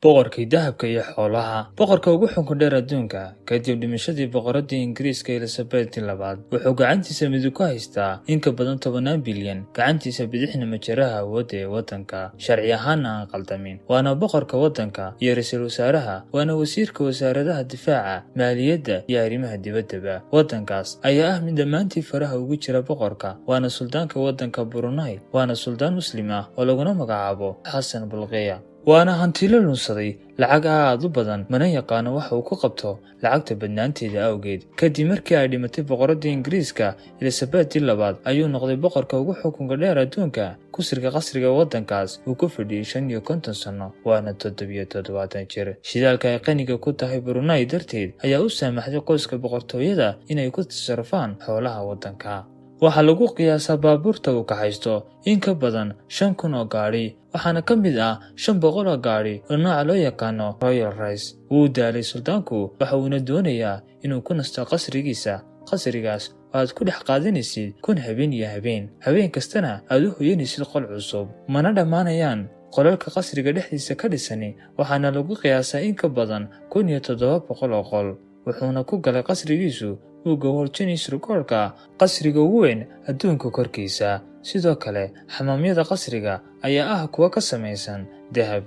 boqorkii dahabka iyo xoolaha boqorka ugu xukun dheer adduunka kadib dhimashadii boqoradii Ingiriiska Elizabeth labaad wuxuu gacantiisa midig ku haystaa in ka badan 10 bilyan gacantiisa bidixna majaraha awoodda ee waddanka sharci ahaanna aan qaldamin waana boqorka waddanka iyo ra'iisul wasaaraha waana wasiirka wasaaradaha difaaca maaliyadda iyo arrimaha dibaddaba waddankaas ayaa ah mid dhammaantii faraha ugu jira boqorka waana suldaanka waddanka Brunei waana suldaan muslim ah oo laguna magacaabo Xasan Bulqiya waana hantilo lunsaday lacag aad u badan mana yaqaano waxa uu ku qabto lacagta badnaanteeda awgeed kadib markii ay dhimatay boqoradii Ingiriiska Elizabeth labaad ayuu noqday boqorka ugu xukunka dheer adduunka kusirka qasriga waddankaas uu ku fadhiyay 55 sano waana 77 jir shidaalka ay qaniga ku tahay Brunei darteed ayaa u saamaxday qoyska boqortooyada inay ku tasarrufaan xoolaha waddanka waxaa lagu qiyaasaa baabuurta uu ka haysto in ka badan 5,000 oo gaari waxaana ka mid ah 500 oo gaari oo nooca loo yaqaano Royal Race wuu daalay suldaanku waxa uuna doonayaa inuu ku nasto qasrigaas aad ku dhex qaadanaysid kun habeen iyo habeen kastana aad u hoyanaysid qol cusub mana dhammaanayaan qolalka qasriga dhexdiisa ka dhisani waxaana lagu qiyaasaa in ka badan 1,700 oo qol wuxuuna ku galay qasrigiisu uu goboljinis rikoorka qasriga ugu weyn adduunka korkiisa sidoo kale xamaamyada qasriga ayaa ah kuwa ka samaysan dahab